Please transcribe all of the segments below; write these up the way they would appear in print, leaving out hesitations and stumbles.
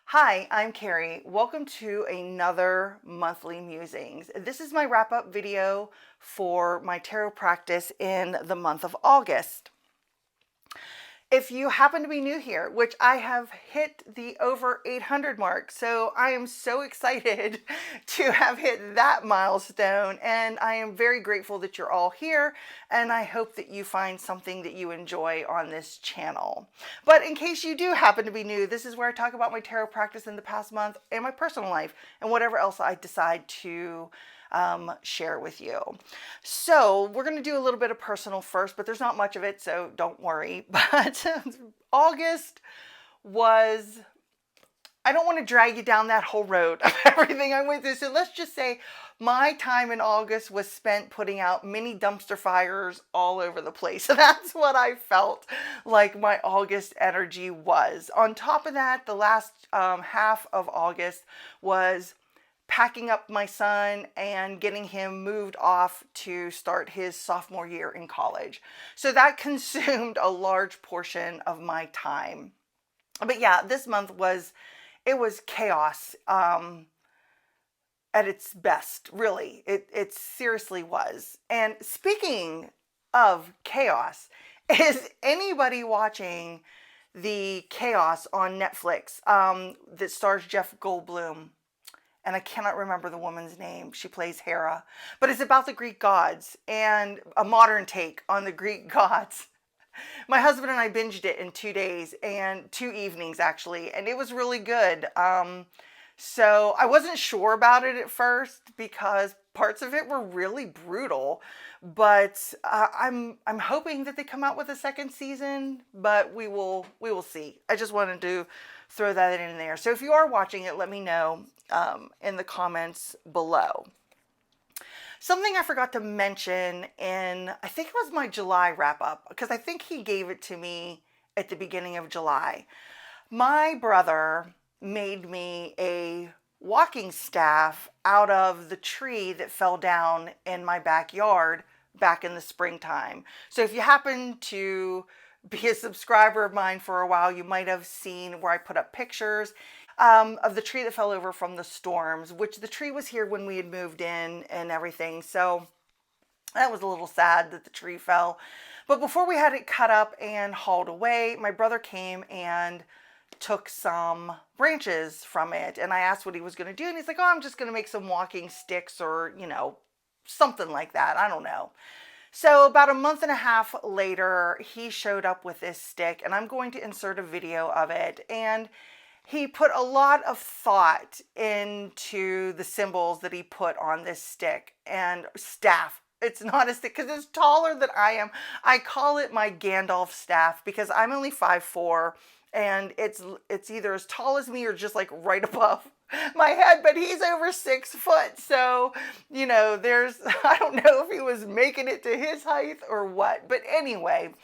Hi, I'm Carrie. Welcome to another monthly musings. This is my wrap-up video for my tarot practice in the month of August. If you happen to be new here, which I have hit the over 800 mark, so I am so excited to have hit that milestone, and I am very grateful that you're all here, and I hope that you find something that you enjoy on this channel. But in case you do happen to be new, this is where I talk about my tarot practice in the past month and my personal life and whatever else I decide to share with you. So we're going to do a little bit of personal first, but there's not much of it, so don't worry. But August was, I don't want to drag you down that whole road of everything I went through. So let's just say my time in August was spent putting out mini dumpster fires all over the place. So that's what I felt like my August energy was. On top of that, the last half of August was packing up my son and getting him moved off to start his sophomore year in college. So that consumed a large portion of my time. But yeah, this month was chaos at its best, really. It seriously was. And speaking of chaos, is anybody watching the Chaos on Netflix that stars Jeff Goldblum? And I cannot remember the woman's name. She plays Hera. But it's about the Greek gods and a modern take on the Greek gods. My husband and I binged it in 2 days and 2 evenings, actually. And it was really good. So I wasn't sure about it at first because parts of it were really brutal. But I'm hoping that they come out with a second season. But we will see. I just wanted to throw that in there. So if you are watching it, let me know in the comments below. Something I forgot to mention in, I think it was my July wrap up, because I think he gave it to me at the beginning of July. My brother made me a walking staff out of the tree that fell down in my backyard back in the springtime. So if you happen to be a subscriber of mine for a while, you might have seen where I put up pictures of the tree that fell over from the storms, which the tree was here when we had moved in and everything. So that was a little sad that the tree fell. But before we had it cut up and hauled away, my brother came and took some branches from it. And I asked what he was going to do. And he's like, oh, I'm just going to make some walking sticks or, something like that. I don't know. So about a month and a half later, he showed up with this stick, and I'm going to insert a video of it. And he put a lot of thought into the symbols that he put on this stick and staff. It's not a stick because it's taller than I am. I call it my Gandalf staff because I'm only 5'4", and it's either as tall as me or just like right above my head, but he's over 6 foot. So, there's, I don't know if he was making it to his height or what, but anyway.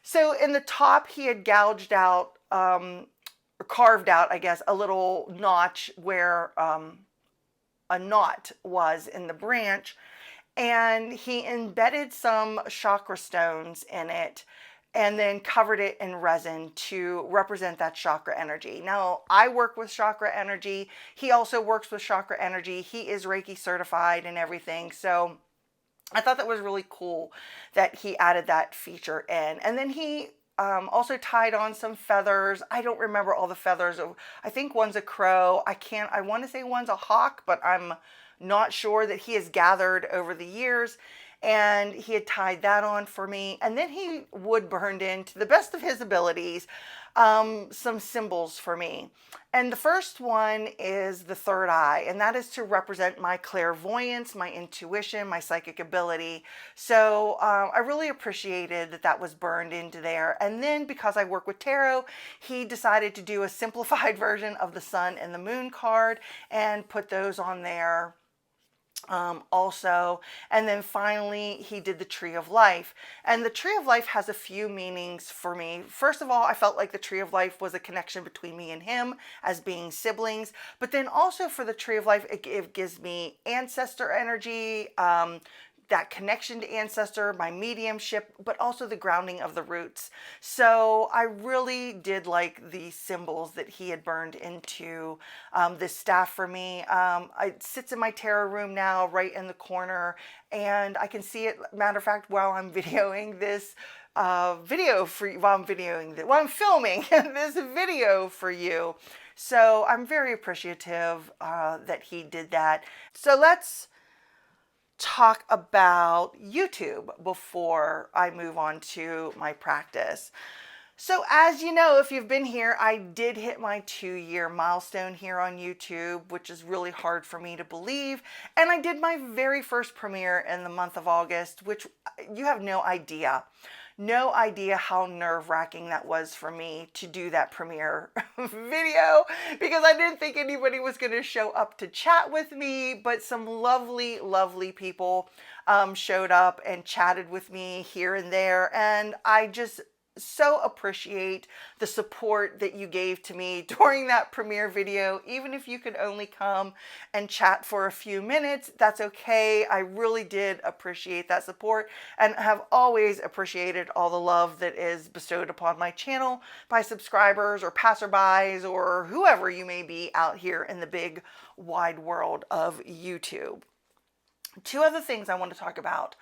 So in the top, he had gouged out, or carved out, I guess, a little notch where a knot was in the branch, and he embedded some chakra stones in it and then covered it in resin to represent that chakra energy. Now, I work with chakra energy. He also works with chakra energy. He is Reiki certified and everything. So I thought that was really cool that he added that feature in. And then he also tied on some feathers. I don't remember all the feathers. I think one's a crow. I want to say one's a hawk, but I'm not sure, that he has gathered over the years. And he had tied that on for me. And then he wood burned in, to the best of his abilities, some symbols for me. And the first one is the third eye, and that is to represent my clairvoyance, my intuition, my psychic ability. So I really appreciated that that was burned into there. And then because I work with tarot, he decided to do a simplified version of the sun and the moon card and put those on there also. And then finally he did the tree of life, and the tree of life has a few meanings for me. First of all, I felt like the tree of life was a connection between me and him as being siblings, but then also for the tree of life, it gives me ancestor energy, that connection to ancestor, my mediumship, but also the grounding of the roots. So I really did like the symbols that he had burned into this staff for me. It sits in my tarot room now, right in the corner, and I can see it, matter of fact, while I'm videoing this video for you, while I'm filming this video for you. So I'm very appreciative that he did that. So let's talk about YouTube before I move on to my practice. So as you know, if you've been here, I did hit my 2-year milestone here on YouTube, which is really hard for me to believe. And I did my very first premiere in the month of August, which you have no idea how nerve-wracking that was for me to do that premiere video, because I didn't think anybody was going to show up to chat with me, but some lovely, lovely people showed up and chatted with me here and there, and I just so appreciate the support that you gave to me during that premiere video. Even if you could only come and chat for a few minutes, that's okay. I really did appreciate that support and have always appreciated all the love that is bestowed upon my channel by subscribers or passerbys or whoever you may be out here in the big wide world of YouTube. 2 other things I want to talk about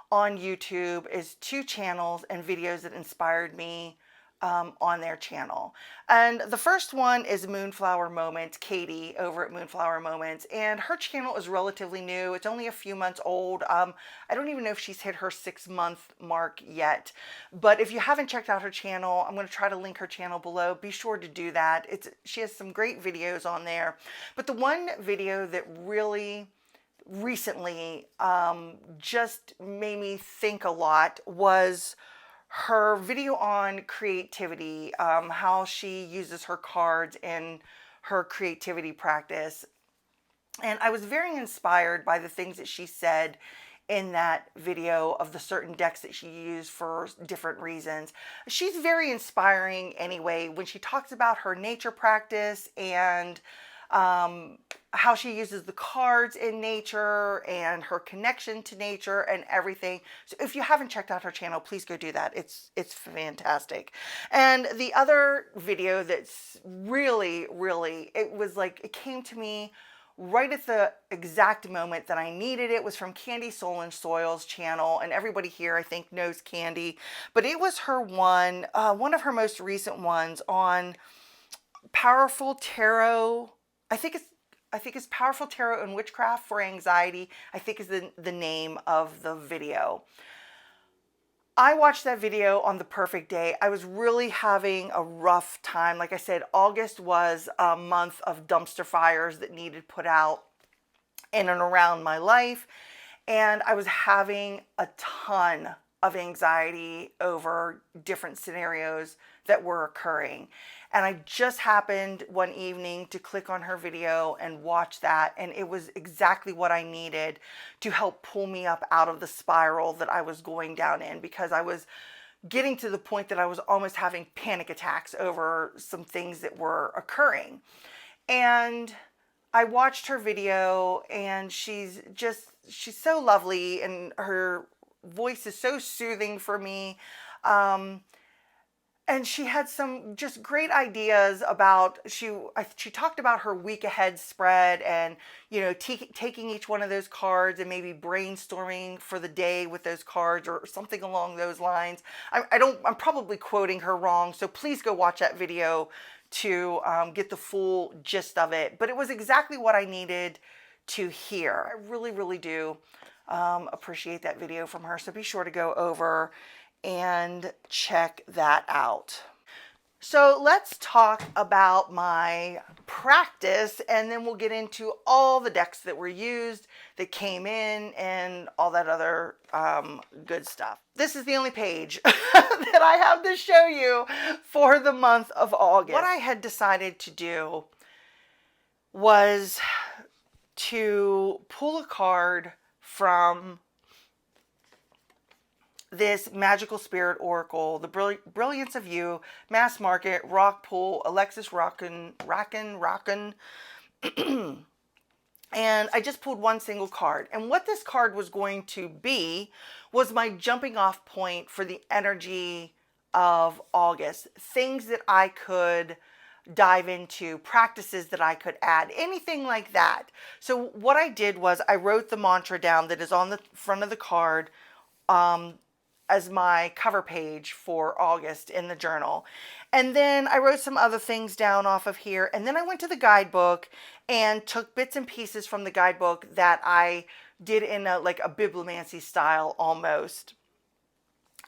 on YouTube is 2 channels and videos that inspired me on their channel. And the first one is Moonflower Moments, Katie over at Moonflower Moments, and her channel is relatively new. It's only a few months old. I don't even know if she's hit her 6-month mark yet, but if you haven't checked out her channel, I'm going to try to link her channel below. Be sure to do that. She has some great videos on there, but the one video that really recently just made me think a lot was her video on creativity, how she uses her cards in her creativity practice. And I was very inspired by the things that she said in that video of the certain decks that she used for different reasons. She's very inspiring anyway when she talks about her nature practice and how she uses the cards in nature and her connection to nature and everything. So if you haven't checked out her channel, please go do that. It's fantastic. And the other video that's really, it came to me right at the exact moment that I needed it, was from Candy Soul and Soil's channel. And everybody here, I think, knows Candy, but it was her one of her most recent ones on Powerful Tarot. I think it's Powerful Tarot and Witchcraft for Anxiety, I think is the name of the video. I watched that video on the perfect day. I was really having a rough time. Like I said, August was a month of dumpster fires that needed put out in and around my life. And I was having a ton of anxiety over different scenarios that were occurring. And I just happened one evening to click on her video and watch that, and it was exactly what I needed to help pull me up out of the spiral that I was going down in, because I was getting to the point that I was almost having panic attacks over some things that were occurring. And I watched her video, and she's so lovely, and her voice is so soothing for me. And she had some just great ideas about, she talked about her week ahead spread and, you know, taking each one of those cards and maybe brainstorming for the day with those cards or something along those lines. I'm probably quoting her wrong, so please go watch that video to get the full gist of it. But it was exactly what I needed to hear. I really do appreciate that video from her, so be sure to go over and check that out. So let's talk about my practice, and then we'll get into all the decks that were used, that came in, and all that other good stuff. This is the only page that I have to show you for the month of August. What I had decided to do was to pull a card from this Magical Spirit Oracle, The Brilliance of You, Mass Market, Rock Pool, Alexis Rockin, And I just pulled one single card. And what this card was going to be was my jumping off point for the energy of August. Things that I could dive into, practices that I could add, anything like that. So what I did was I wrote the mantra down that is on the front of the card as my cover page for August in the journal. And then I wrote some other things down off of here. And then I went to the guidebook and took bits and pieces from the guidebook that I did in like a bibliomancy style almost,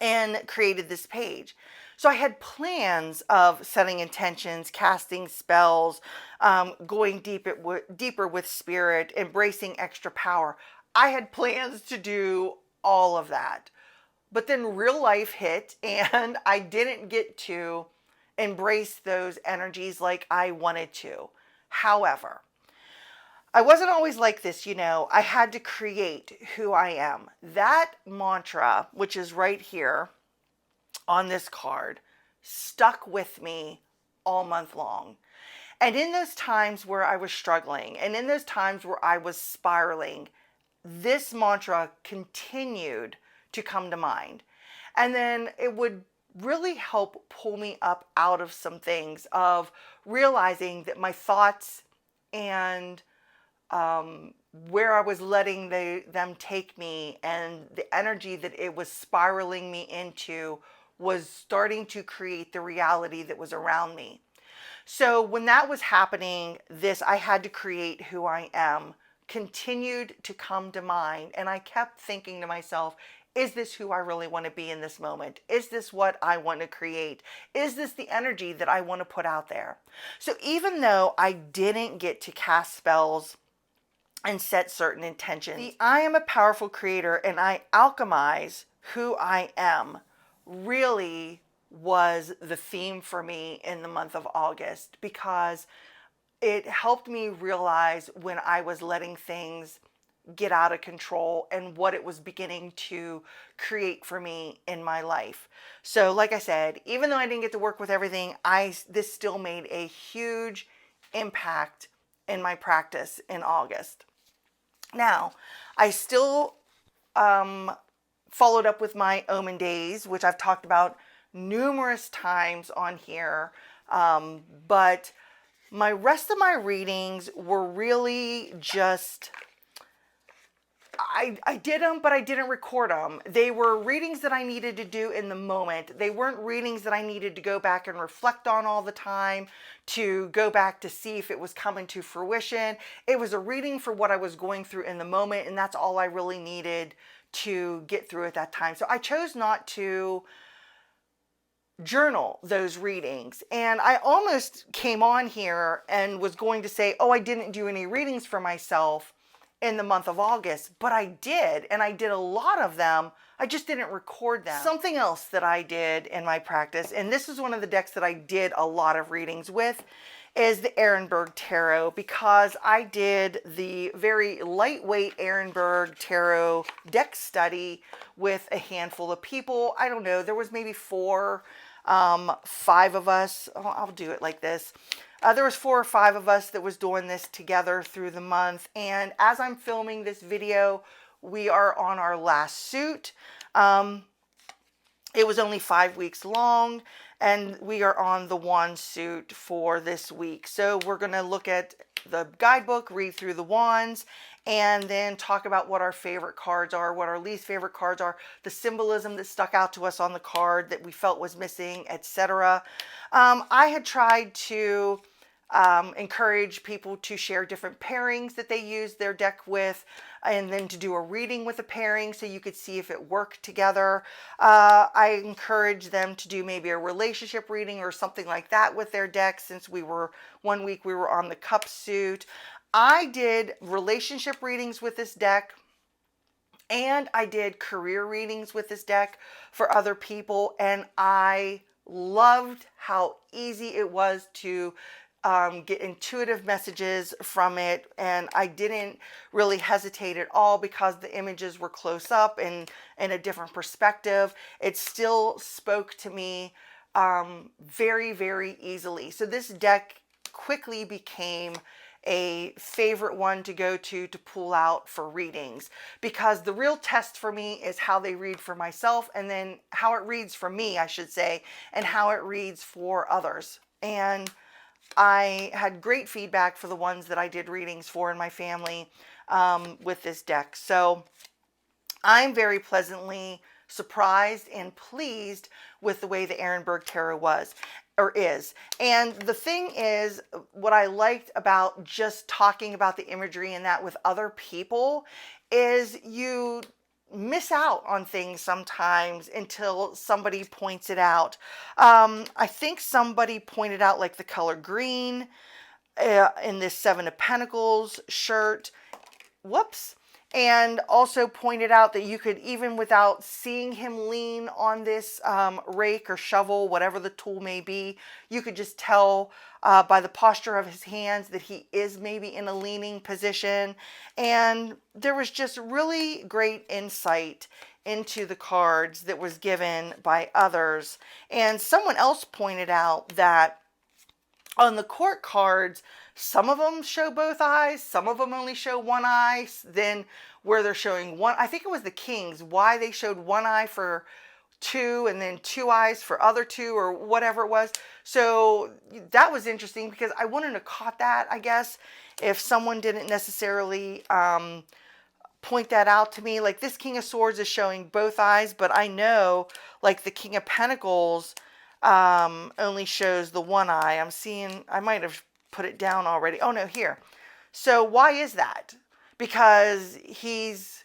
and created this page. So I had plans of setting intentions, casting spells, going deeper with spirit, embracing extra power. I had plans to do all of that. But then real life hit and I didn't get to embrace those energies like I wanted to. However, I wasn't always like this, you know. I had to create who I am. That mantra, which is right here on this card, stuck with me all month long. And in those times where I was struggling and in those times where I was spiraling, this mantra continued to come to mind. And then it would really help pull me up out of some things, of realizing that my thoughts and where I was letting them take me and the energy that it was spiraling me into was starting to create the reality that was around me. So when that was happening, I had to create who I am, continued to come to mind. And I kept thinking to myself, is this who I really want to be in this moment? Is this what I want to create? Is this the energy that I want to put out there? So even though I didn't get to cast spells and set certain intentions, I am a powerful creator and I alchemize who I am really was the theme for me in the month of August, because it helped me realize when I was letting things get out of control and what it was beginning to create for me in my life. So like I said, even though I didn't get to work with everything, this still made a huge impact in my practice in August. Now, I still followed up with my Omen days, which I've talked about numerous times on here, but my rest of my readings were really just, I did them, but I didn't record them. They were readings that I needed to do in the moment. They weren't readings that I needed to go back and reflect on all the time, to go back to see if it was coming to fruition. It was a reading for what I was going through in the moment, and that's all I really needed to get through at that time. So I chose not to journal those readings. And I almost came on here and was going to say, oh, I didn't do any readings for myself in the month of August, but I did, and I did a lot of them. I just didn't record them. Something else that I did in my practice, and this is one of the decks that I did a lot of readings with, is the Erenberg Tarot, because I did the very lightweight Erenberg Tarot deck study with a handful of people. I don't know, there was maybe 5 of us. Oh, I'll do it like this. There was 4 or 5 of us that was doing this together through the month. And as I'm filming this video, we are on our last suit. It was only 5 weeks long, and we are on the wand suit for this week. So we're going to look at the guidebook, read through the wands, and then talk about what our favorite cards are, what our least favorite cards are, the symbolism that stuck out to us on the card that we felt was missing, etc. I had tried to encourage people to share different pairings that they use their deck with, and then to do a reading with a pairing so you could see if it worked together. I encourage them to do maybe a relationship reading or something like that with their deck, since one week we were on the cup suit. I did relationship readings with this deck, and I did career readings with this deck for other people, and I loved how easy it was to get intuitive messages from it, and I didn't really hesitate at all because the images were close up and in a different perspective. It still spoke to me very, very easily. So this deck quickly became a favorite one to go to pull out for readings, because the real test for me is how they read for myself, and then how it reads for me, I should say, and how it reads for others. And I had great feedback for the ones that I did readings for in my family with this deck. So I'm very pleasantly surprised and pleased with the way the Erenberg Tarot was or is. And the thing is, what I liked about just talking about the imagery and that with other people is you miss out on things sometimes until somebody points it out. I think somebody pointed out like the color green in this Seven of Pentacles shirt. Whoops. And also pointed out that you could, even without seeing him lean on this rake or shovel, whatever the tool may be, you could just tell by the posture of his hands that he is maybe in a leaning position. And there was just really great insight into the cards that was given by others. And someone else pointed out that on the court cards, some of them show both eyes, some of them only show one eye. Then where they're showing one, I think it was the Kings, why they showed one eye for two and then two eyes for other two, or whatever it was. So that was interesting, because I wouldn't have caught that, I guess, if someone didn't necessarily point that out to me. Like this King of Swords is showing both eyes, but I know like the King of Pentacles only shows the one eye. I'm seeing, I might have put it down already. Oh no, here. So why is that? Because he's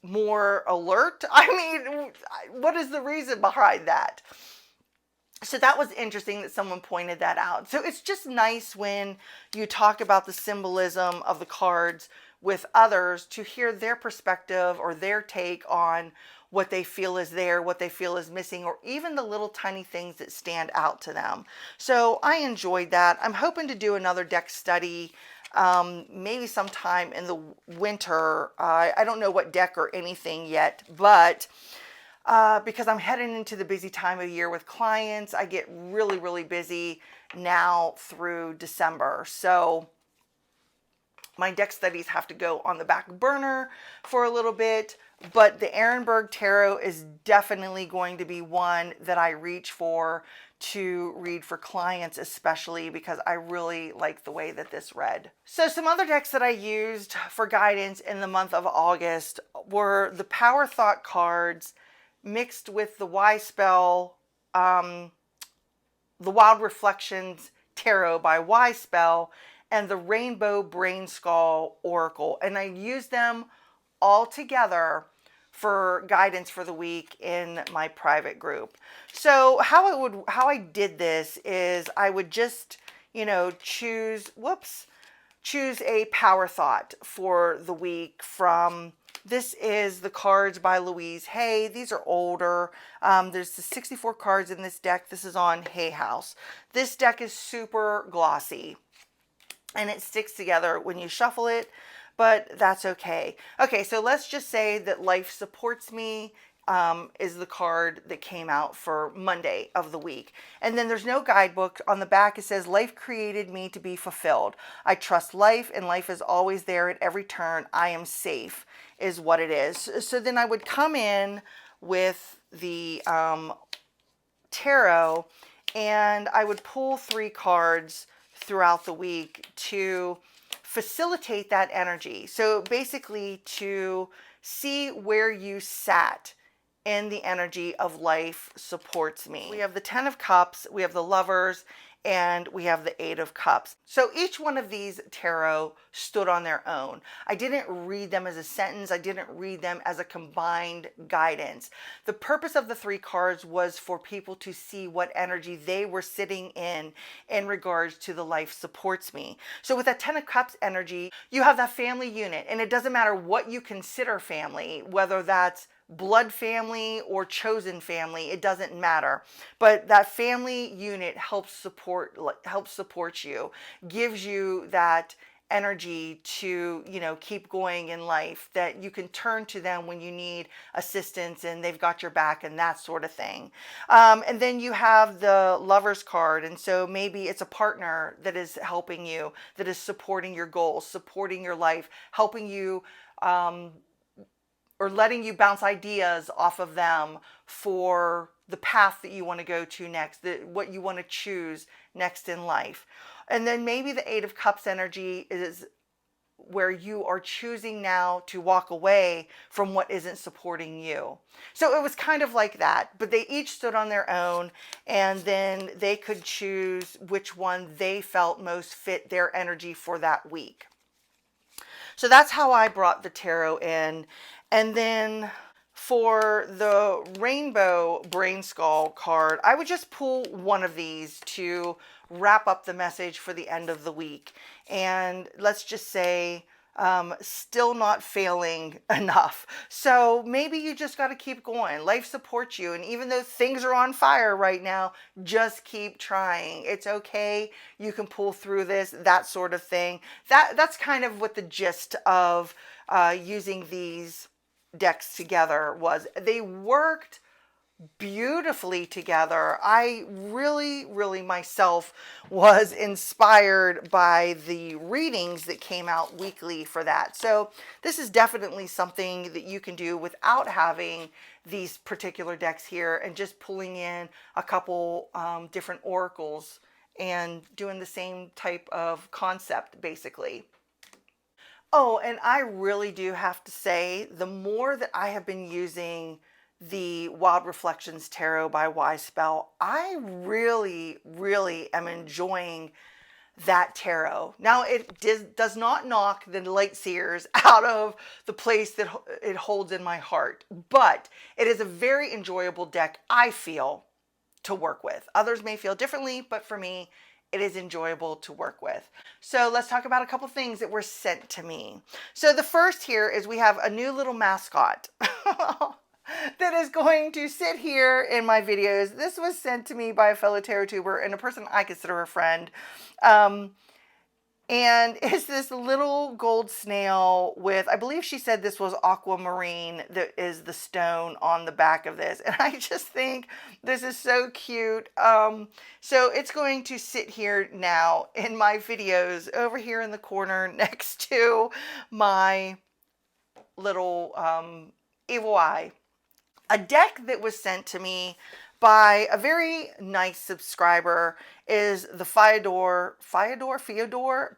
more alert? I mean, what is the reason behind that? So that was interesting that someone pointed that out. So it's just nice when you talk about the symbolism of the cards with others to hear their perspective or their take on what they feel is there, what they feel is missing, or even the little tiny things that stand out to them. So I enjoyed that. I'm hoping to do another deck study maybe sometime in the winter. I don't know what deck or anything yet, but because I'm heading into the busy time of year with clients, I get really, really busy now through December. So my deck studies have to go on the back burner for a little bit, but the Erenberg Tarot is definitely going to be one that I reach for to read for clients, especially because I really like the way that this read. So some other decks that I used for guidance in the month of August were the Power Thought cards mixed with the Y Spell, the Wild Reflections Tarot by Y Spell, and the Rainbow Brain Skull Oracle. And I used them all together for guidance for the week in my private group. So how I did this is I would just, choose a power thought for the week from, this is the cards by Louise Hay. These are older. There's the 64 cards in this deck. This is on Hay House. This deck is super glossy and it sticks together when you shuffle it, but that's okay. Okay, so let's just say that Life Supports Me is the card that came out for Monday of the week. And then there's no guidebook. On the back it says, life created me to be fulfilled. I trust life, and life is always there at every turn. I am safe is what it is. So then I would come in with the tarot, and I would pull 3 cards throughout the week to facilitate that energy. So basically to see where you sat in the energy of Life Supports Me. We have the 10 of Cups, we have the Lovers, and we have the 8 of Cups. So each one of these tarot stood on their own. I didn't read them as a sentence. I didn't read them as a combined guidance. The purpose of the 3 cards was for people to see what energy they were sitting in regards to the Life Supports Me. So with that 10 of Cups energy, you have that family unit, and it doesn't matter what you consider family, whether that's blood family or chosen family, it doesn't matter. But that family unit helps support you, gives you that energy to, you know, keep going in life, that you can turn to them when you need assistance and they've got your back and that sort of thing. And then you have the Lover's card. And so maybe it's a partner that is helping you, that is supporting your goals, supporting your life, helping you, or letting you bounce ideas off of them for the path that you want to go to next, what you want to choose next in life. And then maybe the Eight of Cups energy is where you are choosing now to walk away from what isn't supporting you. So it was kind of like that, but they each stood on their own, and then they could choose which one they felt most fit their energy for that week. So that's how I brought the tarot in. And then for the Rainbow Brain Skull card, I would just pull one of these to wrap up the message for the end of the week. And let's just say, still not failing enough. So maybe you just got to keep going. Life supports you. And even though things are on fire right now, just keep trying. It's okay. You can pull through this, that sort of thing. That's kind of what the gist of using these decks together was. They worked beautifully together. I really myself was inspired by the readings that came out weekly for that. So this is definitely something that you can do without having these particular decks here, and just pulling in a couple different oracles and doing the same type of concept basically. Oh, and I really do have to say, the more that I have been using the Wild Reflections Tarot by Y-Spell, I really am enjoying that tarot. Now, it does not knock the Light Seers out of the place that it holds in my heart, but it is a very enjoyable deck, I feel, to work with. Others may feel differently, but for me, it is enjoyable to work with. So let's talk about a couple things that were sent to me. So the first here is we have a new little mascot that is going to sit here in my videos. This was sent to me by a fellow tarot tuber and a person I consider a friend. And it's this little gold snail with, I believe she said this was aquamarine, that is the stone on the back of this. And I just think this is so cute. So it's going to sit here now in my videos over here in the corner next to my little evil eye. A deck that was sent to me by a very nice subscriber is the Fyodor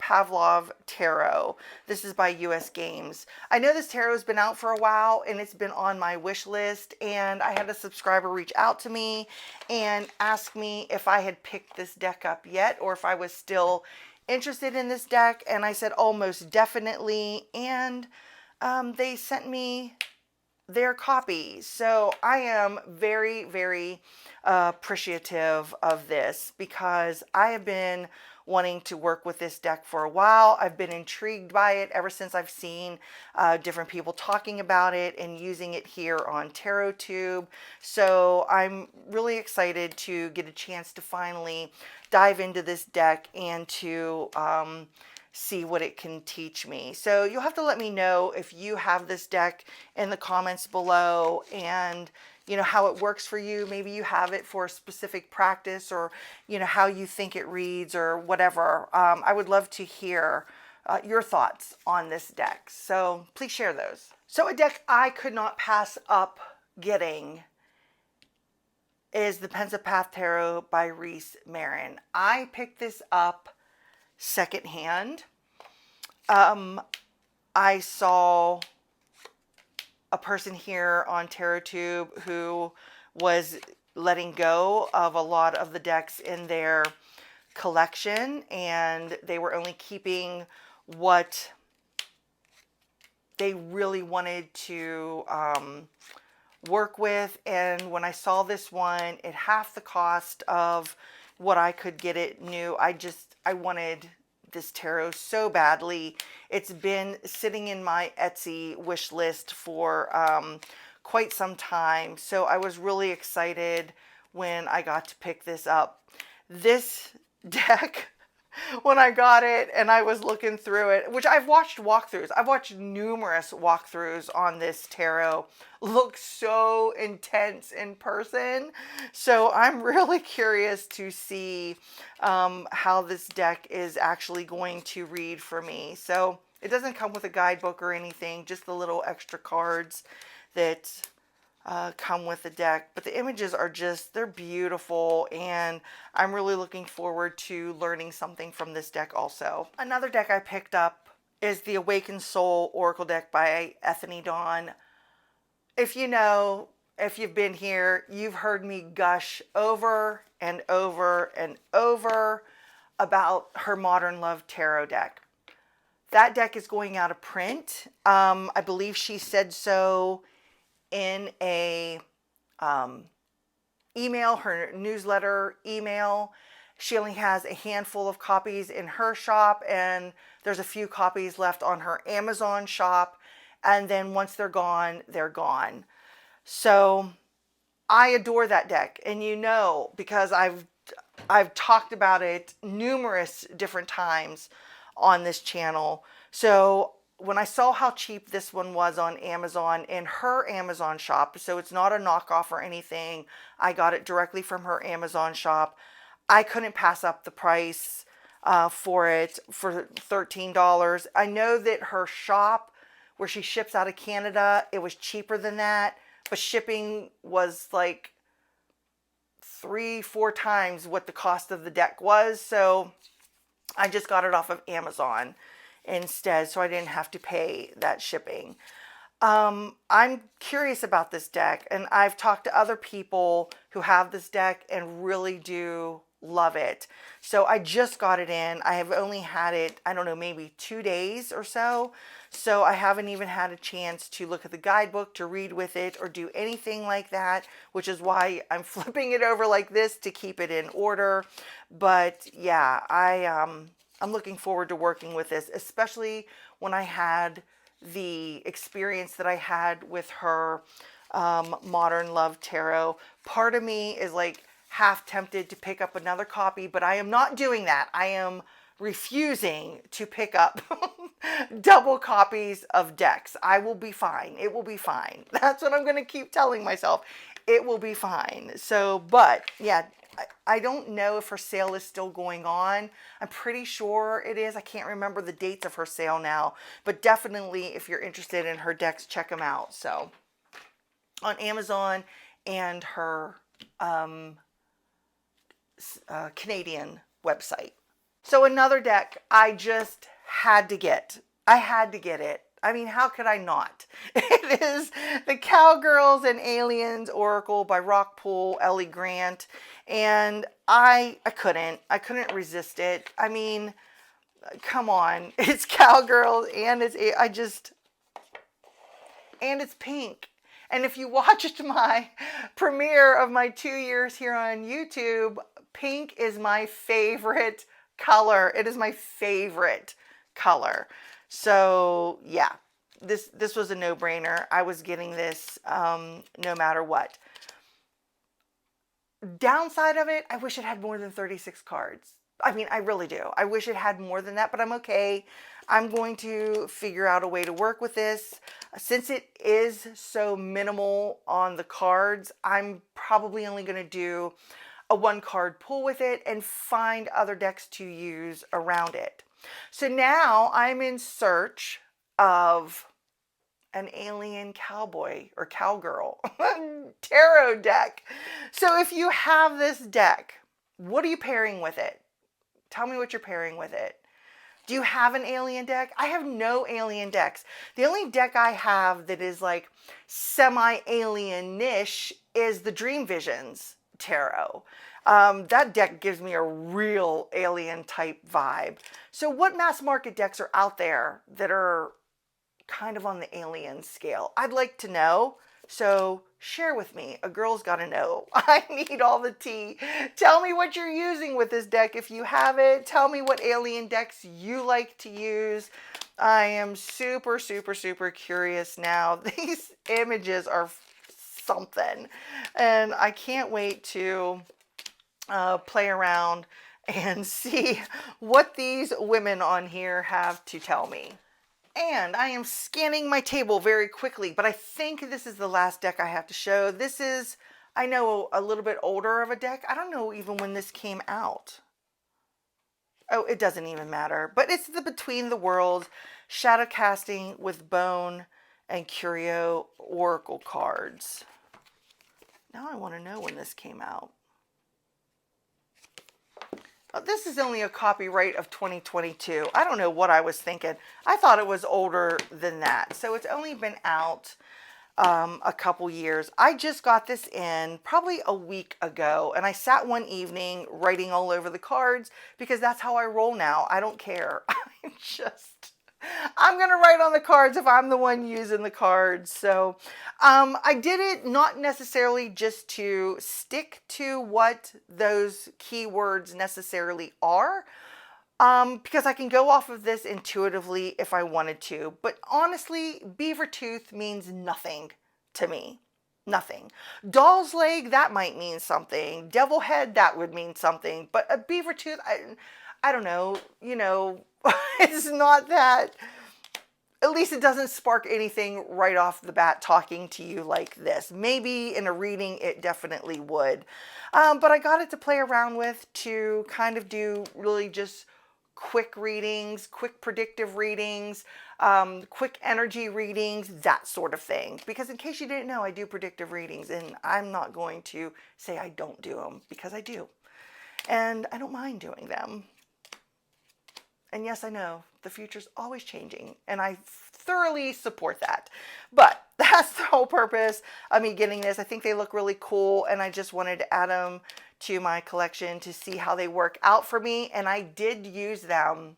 Pavlov Tarot. This is by US Games. I know this tarot has been out for a while and it's been on my wish list, and I had a subscriber reach out to me and ask me if I had picked this deck up yet, or if I was still interested in this deck, and I said almost definitely, and they sent me their copies. So I am very appreciative of this, because I have been wanting to work with this deck for a while. I've been intrigued by it ever since I've seen different people talking about it and using it here on TarotTube. So I'm really excited to get a chance to finally dive into this deck and to see what it can teach me. So you'll have to let me know if you have this deck in the comments below, and you know how it works for you. Maybe you have it for a specific practice, or you know how you think it reads, or whatever. I would love to hear your thoughts on this deck, so please share those. So a deck I could not pass up getting is the Pensive Path Tarot by Ros Marin. I picked this up secondhand. I saw a person here on TarotTube who was letting go of a lot of the decks in their collection, and they were only keeping what they really wanted to work with. And when I saw this one at half the cost of what I could get it new, I wanted this tarot so badly. It's been sitting in my Etsy wish list for quite some time, so I was really excited when I got to pick this up. This deck when I got it and I was looking through it, which I've watched walkthroughs. I've watched numerous walkthroughs on this tarot. Looks so intense in person. So I'm really curious to see how this deck is actually going to read for me. So it doesn't come with a guidebook or anything, just the little extra cards that come with the deck, but the images are just, they're beautiful, and I'm really looking forward to learning something from this deck also. Another deck I picked up is the Awakened Soul Oracle deck by Evelyn Dawn. If you know, if you've been here, you've heard me gush over and over and over about her Modern Love Tarot deck. That deck is going out of print. I believe she said so in a email, her newsletter email. She only has a handful of copies in her shop, and there's a few copies left on her Amazon shop, and then once they're gone, they're gone. So I adore that deck, and you know, because I've talked about it numerous different times on this channel. So when I saw how cheap this one was on Amazon, in her Amazon shop, so it's not a knockoff or anything, I got it directly from her Amazon shop, I couldn't pass up the price for it for $13. I know that her shop, where she ships out of Canada, it was cheaper than that, but shipping was like 3-4 times what the cost of the deck was. So I just got it off of Amazon instead, so I didn't have to pay that shipping. I'm curious about this deck, and I've talked to other people who have this deck and really do love it. So I just got it in. I have only had it, I don't know, maybe 2 days or so. So I haven't even had a chance to look at the guidebook, to read with it, or do anything like that, which is why I'm flipping it over like this to keep it in order. But yeah, I'm looking forward to working with this, especially when I had the experience that I had with her Modern Love Tarot. Part of me is like half tempted to pick up another copy, but I am not doing that. I am refusing to pick up double copies of decks. I will be fine. It will be fine. That's what I'm going to keep telling myself. It will be fine. So, but yeah, I don't know if her sale is still going on. I'm pretty sure it is. I can't remember the dates of her sale now, but definitely if you're interested in her decks, check them out. So on Amazon and her Canadian website. So another deck I just had to get. I had to get it. I mean, how could I not? It is the Cowgirls and Aliens Oracle by Rockpool Ellie Grant. And I couldn't resist it. I mean, come on. It's Cowgirls and and it's pink. And if you watched my premiere of my 2 years here on YouTube, pink is my favorite color. It is my favorite color. So yeah, this was a no-brainer. I was getting this no matter what. Downside of it, I wish it had more than 36 cards. I mean, I really do. I wish it had more than that, but I'm okay. I'm going to figure out a way to work with this. Since it is so minimal on the cards, I'm probably only going to do a 1-card pull with it and find other decks to use around it. So now I'm in search of an alien cowboy or cowgirl tarot deck. So if you have this deck, what are you pairing with it? Tell me what you're pairing with it. Do you have an alien deck? I have no alien decks. The only deck I have that is like semi-alien-ish is the Dream Visions Tarot. That deck gives me a real alien type vibe. So what mass market decks are out there that are kind of on the alien scale? I'd like to know. So share with me. A girl's got to know. I need all the tea. Tell me what you're using with this deck if you have it. Tell me what alien decks you like to use. I am super, super, super curious now. These images are something. And I can't wait to play around and see what these women on here have to tell me. And I am scanning my table very quickly, but I think this is the last deck I have to show. This is, I know, a little bit older of a deck. I don't know even when this came out. Oh, it doesn't even matter. But it's the Between the Worlds Shadow Casting with Bone and Curio Oracle cards. Now I want to know when this came out. This is only a copyright of 2022. I don't know what I was thinking. I thought it was older than that. So it's only been out a couple years. I just got this in probably a week ago, and I sat one evening writing all over the cards because that's how I roll now. I don't care. I'm going to write on the cards if I'm the one using the cards. So I did it not necessarily just to stick to what those keywords necessarily are, because I can go off of this intuitively if I wanted to. But honestly, beaver tooth means nothing to me. Nothing. Doll's leg, that might mean something. Devil head, that would mean something. But a beaver tooth, I don't know, you know, it's not that, at least it doesn't spark anything right off the bat talking to you like this. Maybe in a reading it definitely would. But I got it to play around with to kind of do really just quick readings, quick predictive readings, quick energy readings, that sort of thing. Because in case you didn't know, I do predictive readings, and I'm not going to say I don't do them, because I do. And I don't mind doing them. And yes, I know the future's always changing, and I thoroughly support that. But that's the whole purpose of me getting this. I think they look really cool, and I just wanted to add them to my collection to see how they work out for me. And I did use them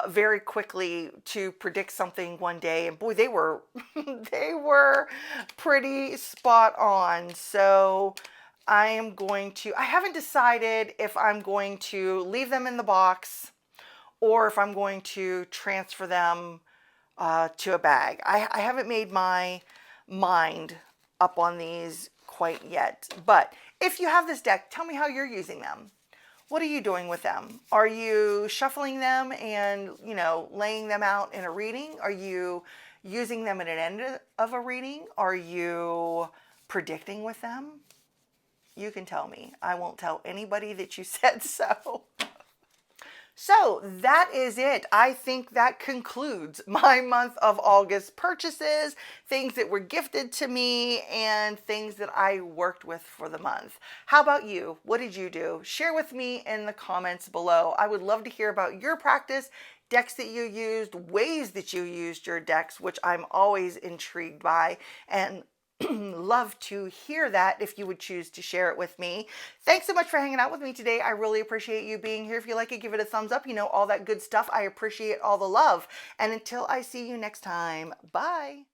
very quickly to predict something one day, and boy, they were they were pretty spot on. So I haven't decided if I'm going to leave them in the box or if I'm going to transfer them to a bag. I haven't made my mind up on these quite yet. But if you have this deck, tell me how you're using them. What are you doing with them? Are you shuffling them and, you know, laying them out in a reading? Are you using them at an end of a reading? Are you predicting with them? You can tell me. I won't tell anybody that you said so. So that is it. I think that concludes my month of August purchases, things that were gifted to me, and things that I worked with for the month. How about you? What did you do? Share with me in the comments below. I would love to hear about your practice, decks that you used, ways that you used your decks, which I'm always intrigued by, and love to hear that if you would choose to share it with me. Thanks so much for hanging out with me today. I really appreciate you being here. If you like it, give it a thumbs up. You know, all that good stuff. I appreciate all the love. And until I see you next time, bye.